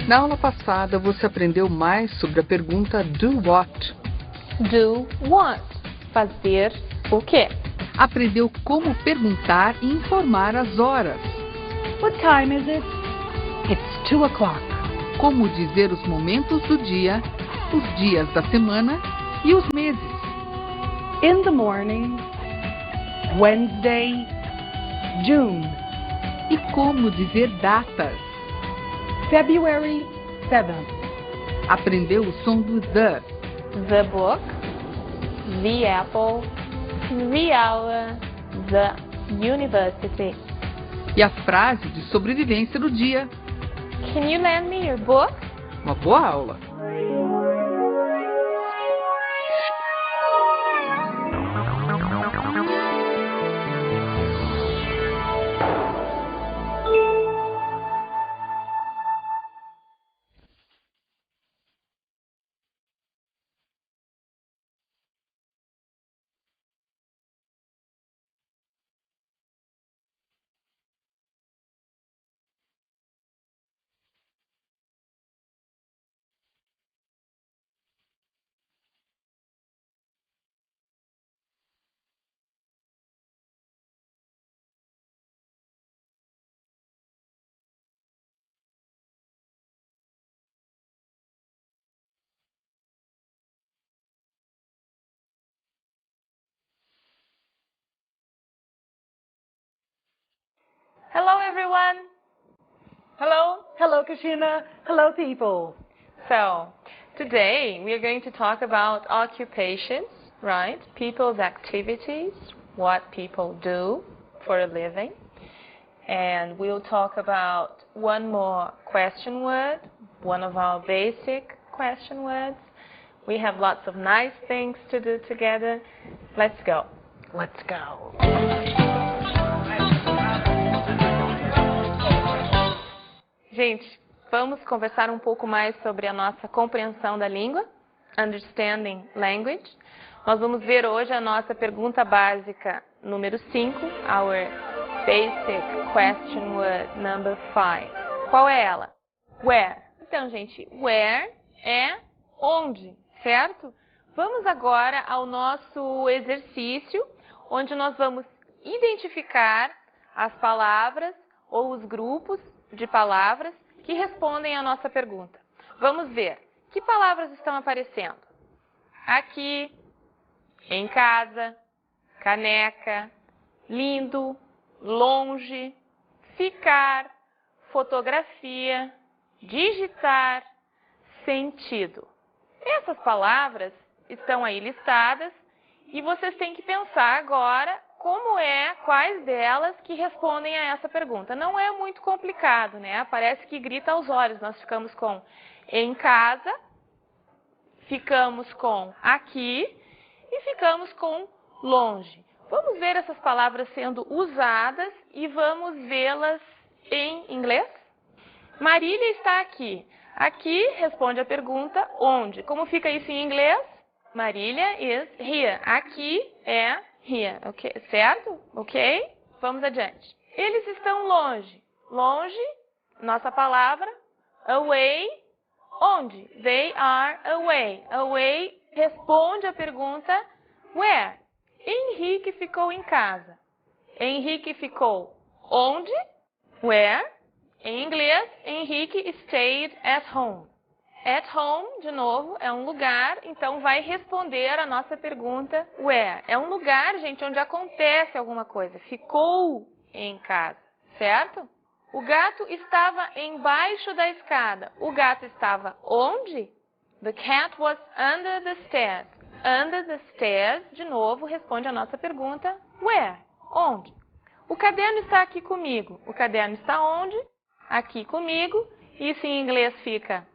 Na aula passada, você aprendeu mais sobre a pergunta do what. Do what? Fazer o quê? Aprendeu como perguntar e informar as horas. What time is it? It's 2 o'clock. Como dizer os momentos do dia, os dias da semana e os meses. In the morning, Wednesday, June. E como dizer datas. February 7th. Aprendeu o som do the. The book, the apple, the hour, the university. E a frase de sobrevivência do dia. Can you lend me your book? Uma boa aula! Hello everyone! Hello! Hello, Kashina. Hello, people. So, today we are going to talk about occupations, right? People's activities, what people do for a living. And we'll talk about one more question word, one of our basic question words. We have lots of nice things to do together. Let's go. Let's go. Gente, vamos conversar um pouco mais sobre a nossa compreensão da língua, Understanding Language. Nós vamos ver hoje a nossa pergunta básica número 5, our basic question word number 5. Qual é ela? Where. Então, gente, where é onde, certo? Vamos agora ao nosso exercício, onde nós vamos identificar as palavras ou os grupos de palavras que respondem à nossa pergunta. Vamos ver. Que palavras estão aparecendo? Aqui, em casa, caneca, lindo, longe, ficar, fotografia, digitar, sentido. Essas palavras estão aí listadas e vocês têm que pensar agora quais delas que respondem a essa pergunta. Não é muito complicado, né? Parece que grita aos olhos. Nós ficamos com em casa, ficamos com aqui e ficamos com longe. Vamos ver essas palavras sendo usadas e vamos vê-las em inglês? Marília está aqui. Aqui responde a pergunta onde. Como fica isso em inglês? Marília is here. Aqui é here, ok? Certo? Ok? Vamos adiante. Eles estão longe. Longe, nossa palavra, away, onde? They are away. Away responde a pergunta where? Henrique ficou em casa. Henrique ficou onde? Where? Em inglês, Henrique stayed at home. At home, de novo, é um lugar, então vai responder a nossa pergunta where. É um lugar, gente, onde acontece alguma coisa. Ficou em casa, certo? O gato estava embaixo da escada. O gato estava onde? The cat was under the stairs. Under the stairs, de novo, responde a nossa pergunta where? Onde? O caderno está aqui comigo. O caderno está onde? Aqui comigo. Isso em inglês fica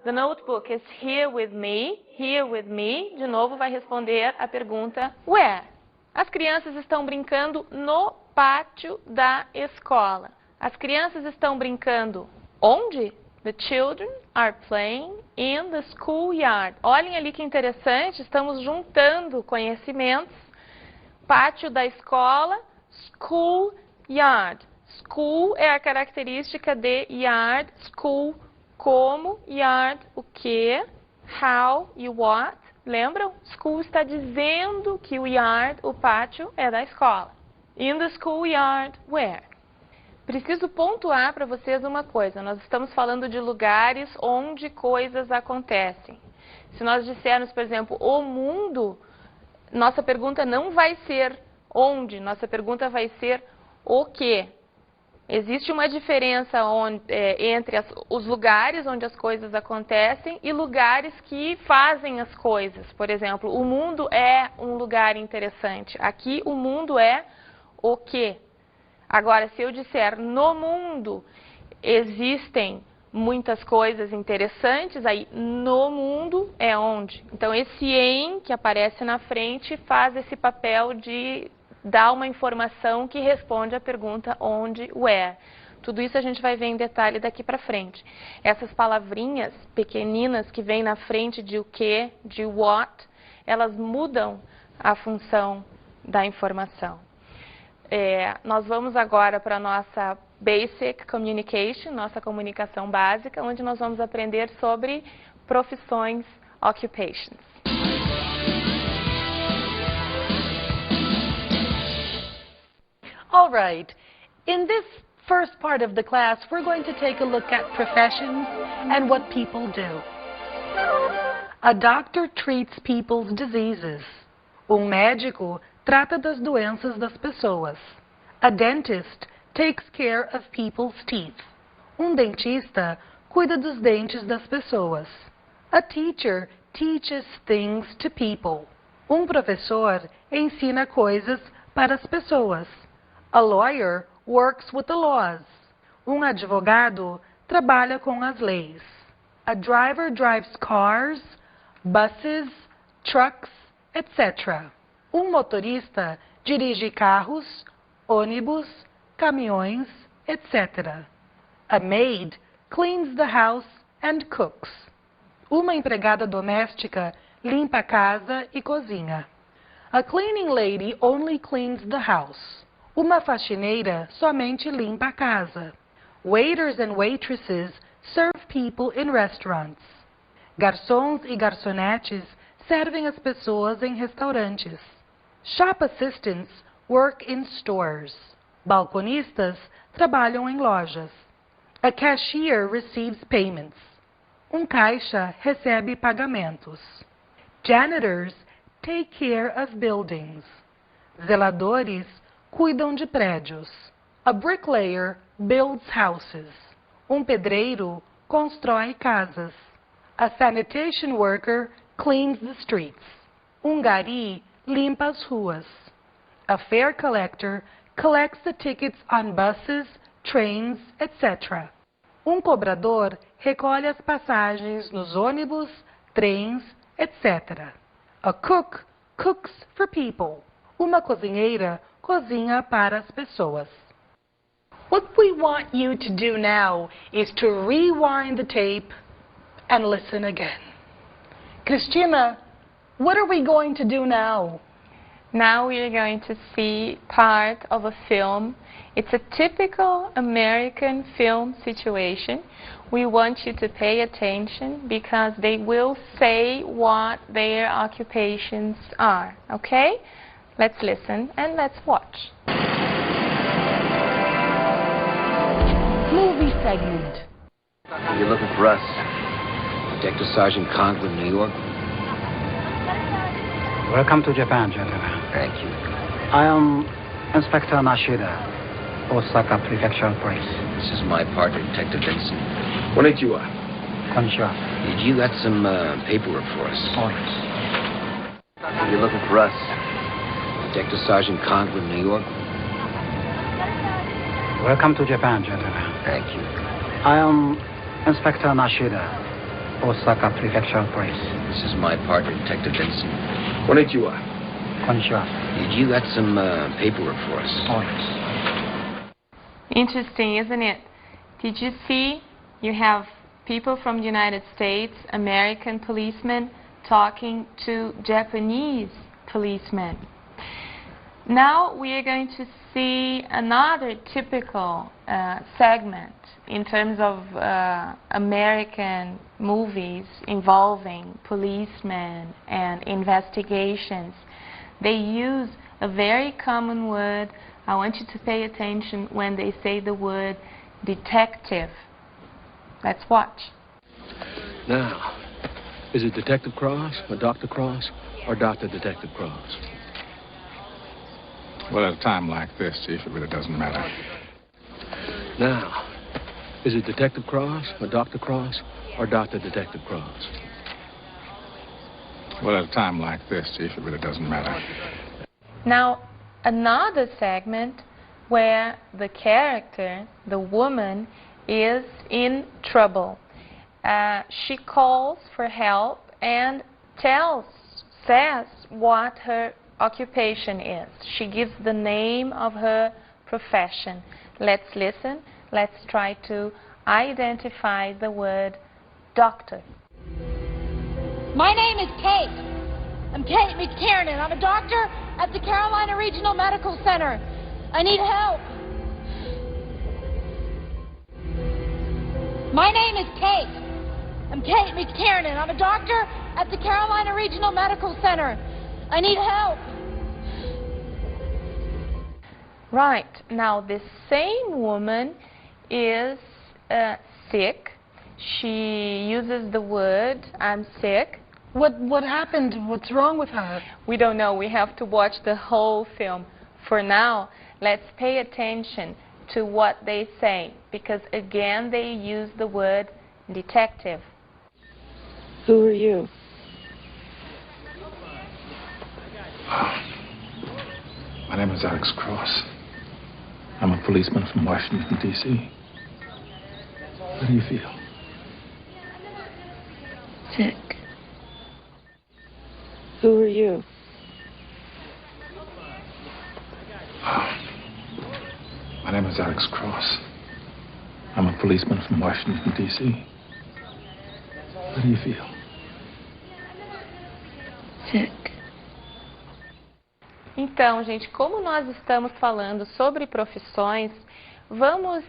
the notebook is here with me. Here with me. De novo, vai responder a pergunta where? As crianças estão brincando no pátio da escola. As crianças estão brincando onde? The children are playing in the schoolyard. Olhem ali que interessante, estamos juntando conhecimentos. Pátio da escola, schoolyard. School é a característica de yard, school, como, yard, o que, how e what. Lembram? School está dizendo que o yard, o pátio, é da escola. In the schoolyard, where? Preciso pontuar para vocês uma coisa. Nós estamos falando de lugares onde coisas acontecem. Se nós dissermos, por exemplo, o mundo, nossa pergunta não vai ser onde, nossa pergunta vai ser o que. Existe uma diferença entre os lugares onde as coisas acontecem e lugares que fazem as coisas. Por exemplo, o mundo é um lugar interessante. Aqui, o mundo é o quê? Agora, se eu disser no mundo existem muitas coisas interessantes, aí no mundo é onde. Então, esse em que aparece na frente faz esse papel de dar uma informação que responde à pergunta onde, where. Tudo isso a gente vai ver em detalhe daqui para frente. Essas palavrinhas pequeninas que vêm na frente de o que, de what, elas mudam a função da informação. Nós vamos agora para a nossa Basic Communication, nossa comunicação básica, onde nós vamos aprender sobre profissões, occupations. All right. In this first part of the class, we're going to take a look at professions and what people do. A doctor treats people's diseases. Médico trata das doenças das pessoas. A dentist takes care of people's teeth. Dentista cuida dos dentes das pessoas. A teacher teaches things to people. Professor ensina coisas para as pessoas. A lawyer works with the laws. Advogado trabalha com as leis. A driver drives cars, buses, trucks, etc. Motorista dirige carros, ônibus, caminhões, etc. A maid cleans the house and cooks. Empregada doméstica limpa a casa e cozinha. A cleaning lady only cleans the house. Faxineira somente limpa a casa. Waiters and waitresses serve people in restaurants. Garçons e garçonetes servem as pessoas em restaurantes. Shop assistants work in stores. Balconistas trabalham em lojas. A cashier receives payments. Caixa recebe pagamentos. Janitors take care of buildings. Zeladores cuidam de prédios. A bricklayer builds houses. Pedreiro constrói casas. A sanitation worker cleans the streets. Gari limpa as ruas. A fare collector collects the tickets on buses, trains, etc. Cobrador recolhe as passagens nos ônibus, trens, etc. A cook cooks for people. Cozinheira cozinha para as pessoas. What we want you to do now is to rewind the tape and listen again. Cristina, what are we going to do now? Now we are going to see part of a film. It's a typical American film situation. We want you to pay attention because they will say what their occupations are. Okay? Let's listen and let's watch. Movie segment. You're looking for us. Detective Sergeant Conklin, New York. Welcome to Japan, gentlemen. Thank you. I am Inspector Nashida, Osaka Prefectural Police. This is my partner, Detective Benson. Konnichiwa. Konnichiwa. You got some paperwork for us? Oh, yes. You're looking for us. Detective Sergeant Conklin, New York. Welcome to Japan, gentlemen. Thank you. I am Inspector Nashida, Osaka Prefectural Police. This is my partner, Detective Benson. Konnichiwa. Konnichiwa. You got some paperwork for us? Oh, yes. Interesting, isn't it? Did you see you have people from the United States, American policemen, talking to Japanese policemen? Now we are going to see another typical segment in terms of American movies involving policemen and investigations. They use a very common word. I want you to pay attention when they say the word detective. Let's watch. Now, is it Detective Cross, or Dr. Cross, or Dr. Detective Cross? Well, at a time like this, Chief, it really doesn't matter. Now, is it Detective Cross, or Dr. Cross, or Dr. Detective Cross? Well, at a time like this, Chief, it really doesn't matter. Now, another segment where the character, the woman, is in trouble. She calls for help and says what her occupation is. She gives the name of her profession. Let's listen. Let's try to identify the word doctor. My name is Kate. I'm Kate McTiernan. I'm a doctor at the Carolina Regional Medical Center. I need help. My name is Kate. I'm Kate McTiernan. I'm a doctor at the Carolina Regional Medical Center. I need help. Right. Now, this same woman is sick. She uses the word, I'm sick. What happened? What's wrong with her? We don't know. We have to watch the whole film. For now, let's pay attention to what they say, because again, they use the word detective. Who are you? My name is Alex Cross. I'm a policeman from Washington, D.C. How do you feel? Sick. Who are you? My name is Alex Cross. I'm a policeman from Washington, D.C. How do you feel? Sick. Então, gente, como nós estamos falando sobre profissões, vamos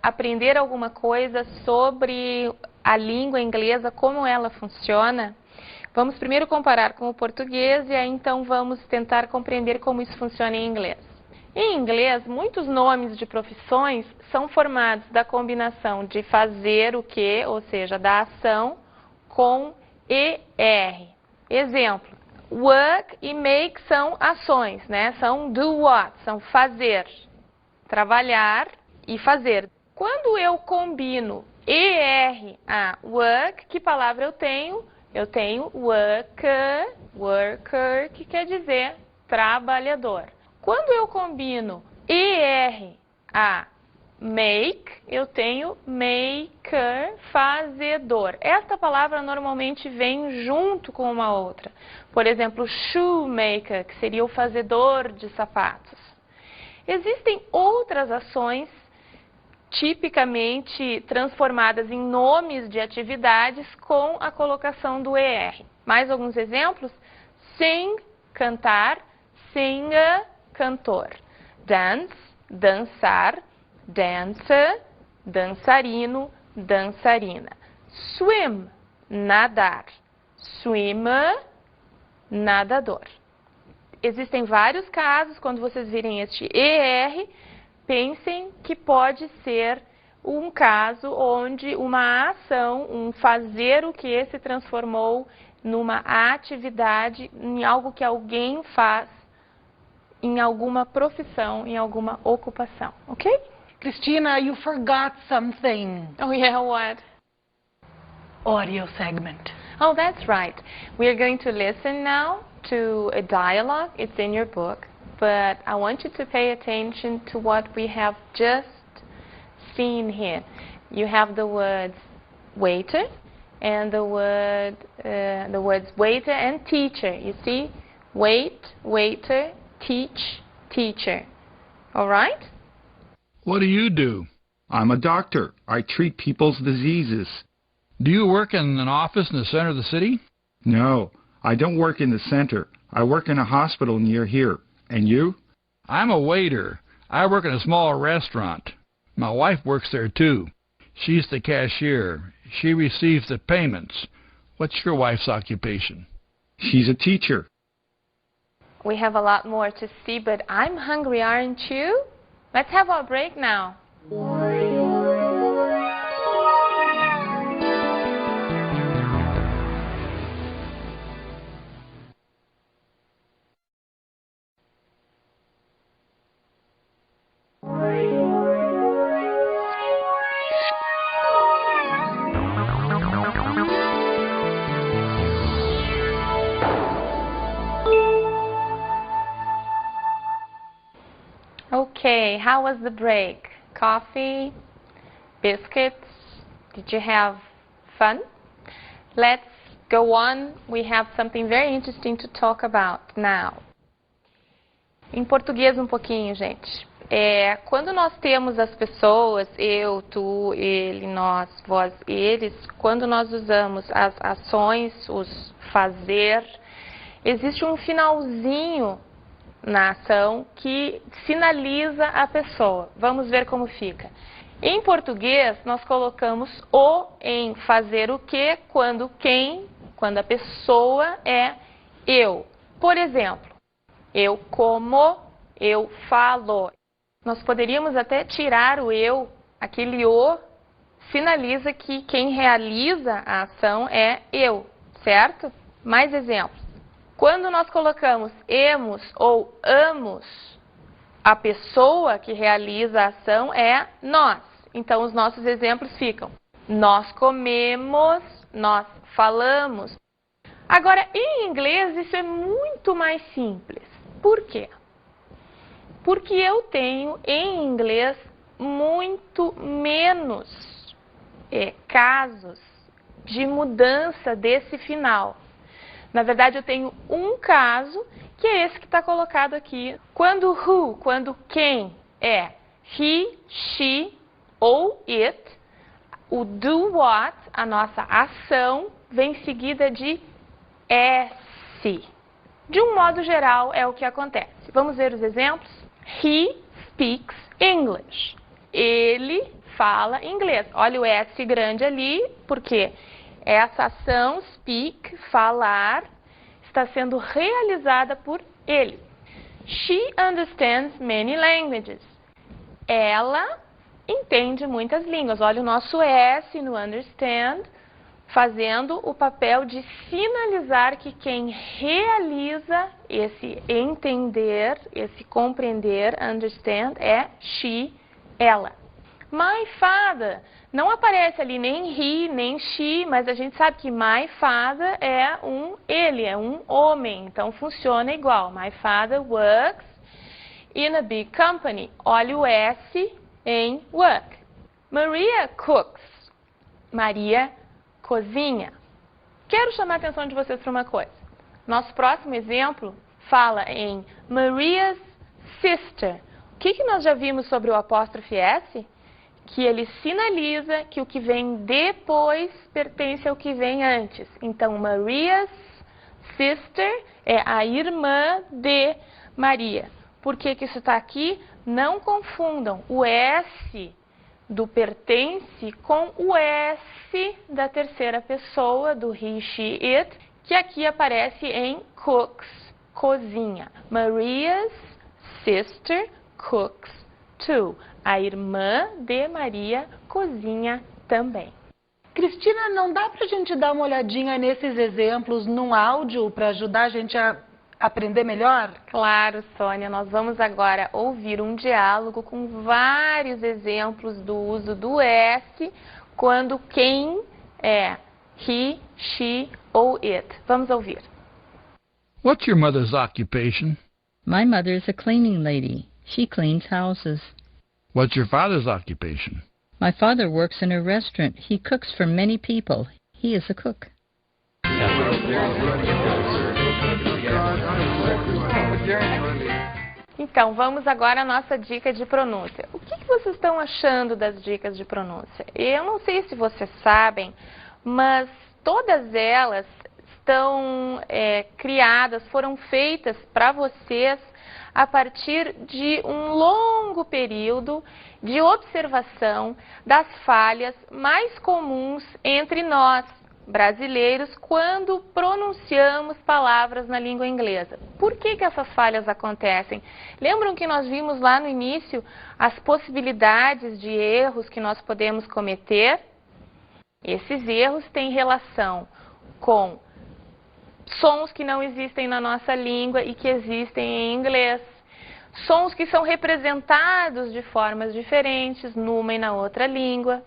aprender alguma coisa sobre a língua inglesa, como ela funciona. Vamos primeiro comparar com o português e aí então vamos tentar compreender como isso funciona em inglês. Em inglês, muitos nomes de profissões são formados da combinação de fazer o que, ou seja, da ação, com ER. Exemplo, work e make são ações, né? São do what, são fazer, trabalhar e fazer. Quando eu combino ER a work, que palavra eu tenho? Eu tenho worker, worker, que quer dizer trabalhador. Quando eu combino ER a make, eu tenho maker, fazedor. Esta palavra normalmente vem junto com uma outra. Por exemplo, shoemaker, que seria o fazedor de sapatos. Existem outras ações tipicamente transformadas em nomes de atividades com a colocação do ER. Mais alguns exemplos? Sing, cantar, singer, cantor. Dance, dançar, dancer, dançarino, dançarina. Swim, nadar. Swimmer, nadador. Existem vários casos, quando vocês virem este ER, pensem que pode ser um caso onde uma ação, um fazer o que se transformou numa atividade, em algo que alguém faz, em alguma profissão, em alguma ocupação, ok? Christina, you forgot something. Oh yeah, what? Audio segment. Oh, that's right. We are going to listen now to a dialogue. It's in your book. But I want you to pay attention to what we have just seen here. You have the words waiter and the words waiter and teacher. You see? Wait, waiter, teach, teacher. All right? What do you do? I'm a doctor. I treat people's diseases. Do you work in an office in the center of the city? No, I don't work in the center. I work in a hospital near here. And you? I'm a waiter. I work in a small restaurant. My wife works there too. She's the cashier. She receives the payments. What's your wife's occupation? She's a teacher. We have a lot more to see, but I'm hungry, aren't you? Let's have our break now. Okay, how was the break? Coffee? Biscuits? Did you have fun? Let's go on. We have something very interesting to talk about now. Em português um pouquinho, gente. Quando nós temos as pessoas, eu, tu, ele, nós, vós, eles, quando nós usamos as ações, os fazer, existe um finalzinho na ação que finaliza a pessoa. Vamos ver como fica. Em português, nós colocamos o em fazer o que, quando quem, quando a pessoa é eu. Por exemplo, eu como, eu falo. Nós poderíamos até tirar o eu, aquele o sinaliza que quem realiza a ação é eu, certo? Mais exemplos. Quando nós colocamos emos ou amos, a pessoa que realiza a ação é nós. Então, os nossos exemplos ficam: nós comemos, nós falamos. Agora, em inglês, isso é muito mais simples. Por quê? Porque eu tenho, em inglês, muito menos casos de mudança desse final. Na verdade, eu tenho um caso, que é esse que está colocado aqui. Quando who, quando quem é he, she ou it, o do what, a nossa ação, vem seguida de S. De um modo geral, é o que acontece. Vamos ver os exemplos? He speaks English. Ele fala inglês. Olha o S grande ali, porque essa ação, speak, falar, está sendo realizada por ele. She understands many languages. Ela entende muitas línguas. Olha o nosso S no understand, fazendo o papel de sinalizar que quem realiza esse entender, esse compreender, understand, é she, ela. My father. Não aparece ali nem he, nem she, mas a gente sabe que my father é ele, é um homem. Então, funciona igual. My father works in a big company. Olha o S em work. Maria cooks. Maria cozinha. Quero chamar a atenção de vocês para uma coisa. Nosso próximo exemplo fala em Maria's sister. O que nós já vimos sobre o apóstrofe S? Que ele sinaliza que o que vem depois pertence ao que vem antes. Então, Maria's sister é a irmã de Maria. Por que isso está aqui? Não confundam o S do pertence com o S da terceira pessoa, do he, she, it, que aqui aparece em cooks, cozinha. Maria's sister cooks too. A irmã de Maria cozinha também. Cristina, não dá para a gente dar uma olhadinha nesses exemplos num áudio para ajudar a gente a aprender melhor? Claro, Sônia. Nós vamos agora ouvir um diálogo com vários exemplos do uso do S quando quem é he, she ou it. Vamos ouvir. What's your mother's occupation? My mother is a cleaning lady. She cleans houses. What's your father's occupation? My father works in a restaurant. He cooks for many people. He is a cook. Então, vamos agora à nossa dica de pronúncia. O que vocês estão achando das dicas de pronúncia? Eu não sei se vocês sabem, mas todas elas estão criadas, foram feitas para vocês a partir de um longo período de observação das falhas mais comuns entre nós, brasileiros, quando pronunciamos palavras na língua inglesa. Por que essas falhas acontecem? Lembram que nós vimos lá no início as possibilidades de erros que nós podemos cometer? Esses erros têm relação com sons que não existem na nossa língua e que existem em inglês, sons que são representados de formas diferentes numa e na outra língua,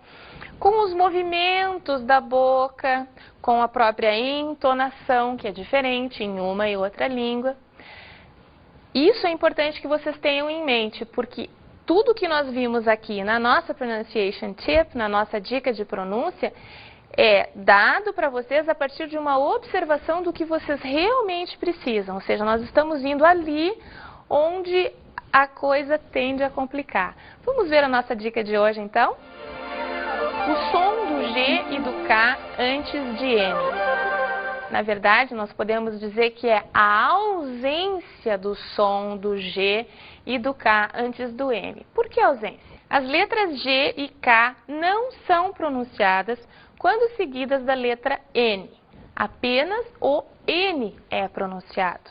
com os movimentos da boca, com a própria entonação, que é diferente em uma e outra língua. Isso é importante que vocês tenham em mente, porque tudo que nós vimos aqui na nossa pronunciation tip, na nossa dica de pronúncia, é dado para vocês a partir de uma observação do que vocês realmente precisam. Ou seja, nós estamos indo ali onde a coisa tende a complicar. Vamos ver a nossa dica de hoje, então? O som do G e do K antes de N. Na verdade, nós podemos dizer que é a ausência do som do G e do K antes do N. Por que ausência? As letras G e K não são pronunciadas quando seguidas da letra N. Apenas o N é pronunciado.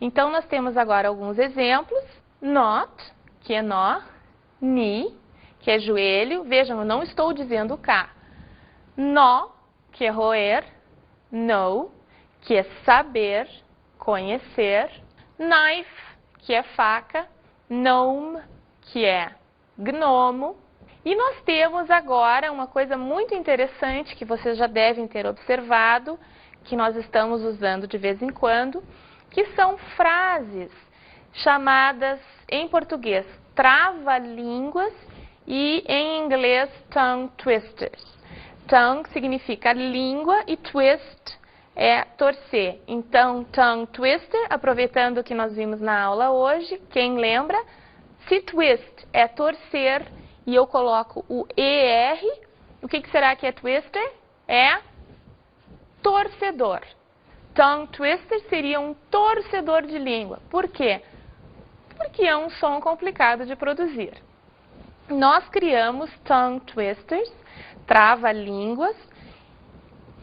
Então, nós temos agora alguns exemplos. Not, que é nó, knee, que é joelho. Vejam, eu não estou dizendo K. Nó, que é roer. Know, que é saber, conhecer. Knife, que é faca. Gnome, que é gnomo. E nós temos agora uma coisa muito interessante que vocês já devem ter observado, que nós estamos usando de vez em quando, que são frases chamadas em português trava-línguas e em inglês tongue twisters. Tongue significa língua e twist é torcer. Então, tongue twister, aproveitando que nós vimos na aula hoje, quem lembra? Se twist é torcer e eu coloco o ER, o que será que é twister? É torcedor. Tongue twister seria um torcedor de língua. Por quê? Porque é um som complicado de produzir. Nós criamos tongue twisters, trava-línguas,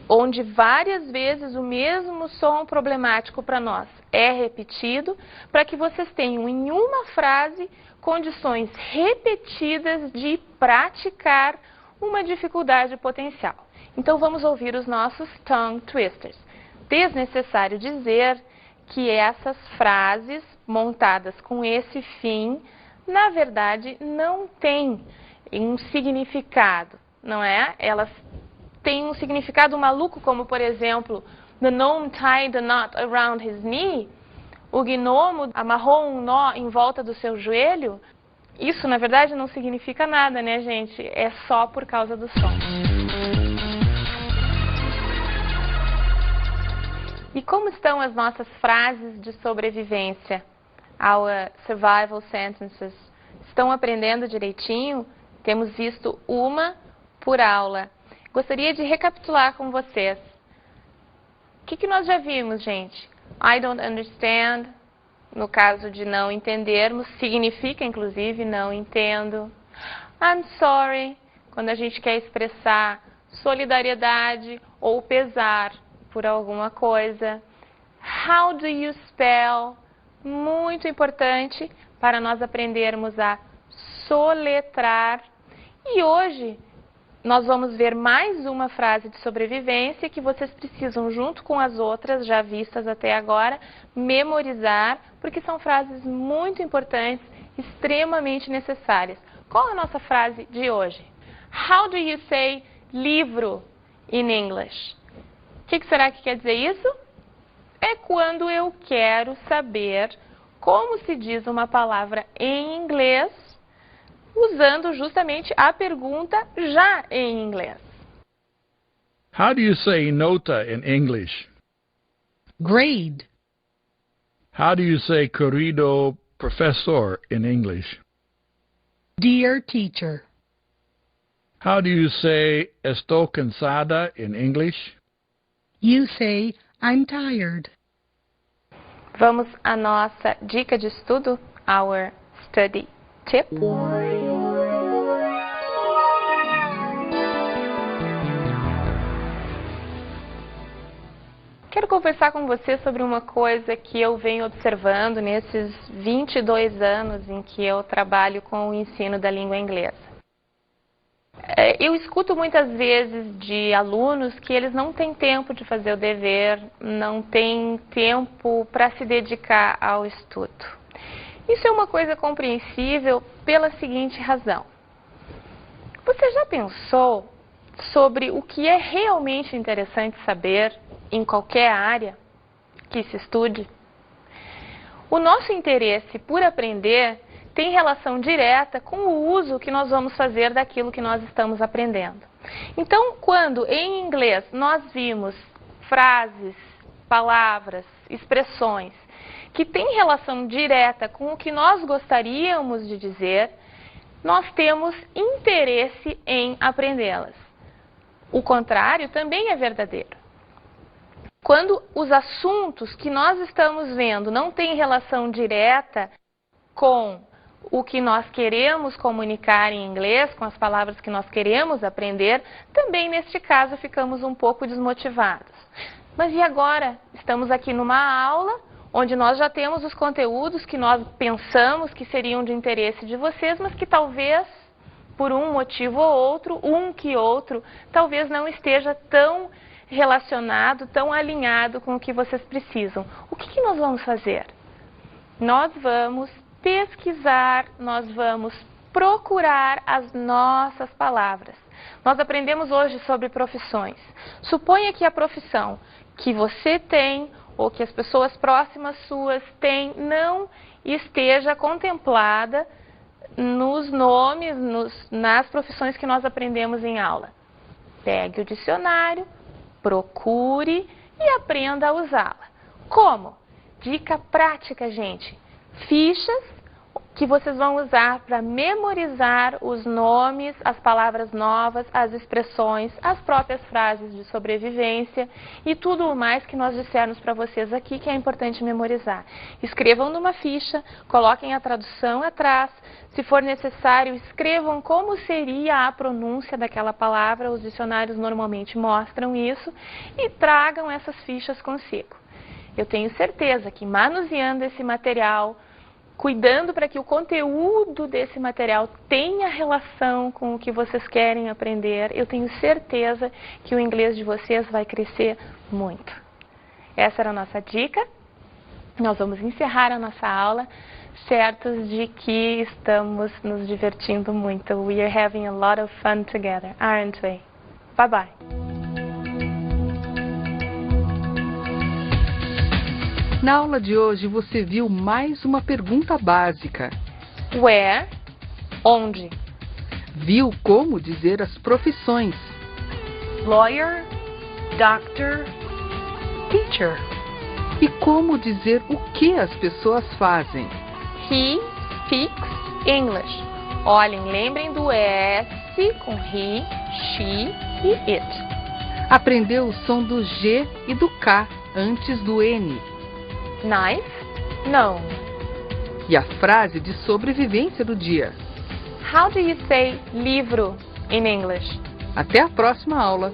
onde várias vezes o mesmo som problemático para nós é repetido, para que vocês tenham em uma frase condições repetidas de praticar uma dificuldade potencial. Então vamos ouvir os nossos tongue twisters. Desnecessário dizer que essas frases montadas com esse fim, na verdade, não têm um significado, não é? Elas têm um significado maluco, como, por exemplo, the gnome tied a knot around his knee. O gnomo amarrou um nó em volta do seu joelho. Isso, na verdade, não significa nada, né, gente? É só por causa do som. E como estão as nossas frases de sobrevivência? Our survival sentences. Estão aprendendo direitinho? Temos visto uma por aula. Gostaria de recapitular com vocês. O que nós já vimos, gente? I don't understand, no caso de não entendermos, significa, inclusive, não entendo. I'm sorry, quando a gente quer expressar solidariedade ou pesar por alguma coisa. How do you spell? Muito importante para nós aprendermos a soletrar. E hoje nós vamos ver mais uma frase de sobrevivência que vocês precisam, junto com as outras já vistas até agora, memorizar, porque são frases muito importantes, extremamente necessárias. Qual é a nossa frase de hoje? How do you say livro in English? O que será que quer dizer isso? É quando eu quero saber como se diz uma palavra em inglês, usando justamente a pergunta já em inglês. How do you say nota in English? Grade. How do you say querido professor in English? Dear teacher. How do you say estou cansada in English? You say I'm tired. Vamos à nossa dica de estudo? our study tip. Quero conversar com você sobre uma coisa que eu venho observando nesses 22 anos em que eu trabalho com o ensino da língua inglesa. Eu escuto muitas vezes de alunos que eles não têm tempo de fazer o dever, não têm tempo para se dedicar ao estudo. Isso é uma coisa compreensível pela seguinte razão. Você já pensou sobre o que é realmente interessante saber em qualquer área que se estude? O nosso interesse por aprender tem relação direta com o uso que nós vamos fazer daquilo que nós estamos aprendendo. Então, quando em inglês nós vimos frases, palavras, expressões que têm relação direta com o que nós gostaríamos de dizer, nós temos interesse em aprendê-las. O contrário também é verdadeiro. Quando os assuntos que nós estamos vendo não têm relação direta com o que nós queremos comunicar em inglês, com as palavras que nós queremos aprender, também neste caso ficamos um pouco desmotivados. Mas e agora? Estamos aqui numa aula onde nós já temos os conteúdos que nós pensamos que seriam de interesse de vocês, mas que talvez, por um motivo ou outro, talvez não esteja tão relacionado, tão alinhado com o que vocês precisam. O que nós vamos fazer? Nós vamos pesquisar, nós vamos procurar as nossas palavras. Nós aprendemos hoje sobre profissões. Suponha que a profissão que você tem ou que as pessoas próximas suas têm não esteja contemplada nos nomes, nas profissões que nós aprendemos em aula. Pegue o dicionário, procure e aprenda a usá-la. Como? Dica prática, gente. Fichas que vocês vão usar para memorizar os nomes, as palavras novas, as expressões, as próprias frases de sobrevivência e tudo o mais que nós dissermos para vocês aqui que é importante memorizar. Escrevam numa ficha, coloquem a tradução atrás, se for necessário, escrevam como seria a pronúncia daquela palavra, os dicionários normalmente mostram isso, e tragam essas fichas consigo. Eu tenho certeza que manuseando esse material, cuidando para que o conteúdo desse material tenha relação com o que vocês querem aprender, eu tenho certeza que o inglês de vocês vai crescer muito. Essa era a nossa dica. Nós vamos encerrar a nossa aula certos de que estamos nos divertindo muito. We are having a lot of fun together, aren't we? Bye bye. Na aula de hoje você viu mais uma pergunta básica. Where? Onde? Viu como dizer as profissões. Lawyer, doctor, teacher. E como dizer o que as pessoas fazem. He speaks English. Olhem, lembrem do S com he, she e it. Aprendeu o som do G e do K antes do N. Knife? No. E a frase de sobrevivência do dia. How do you say livro in English? Até a próxima aula!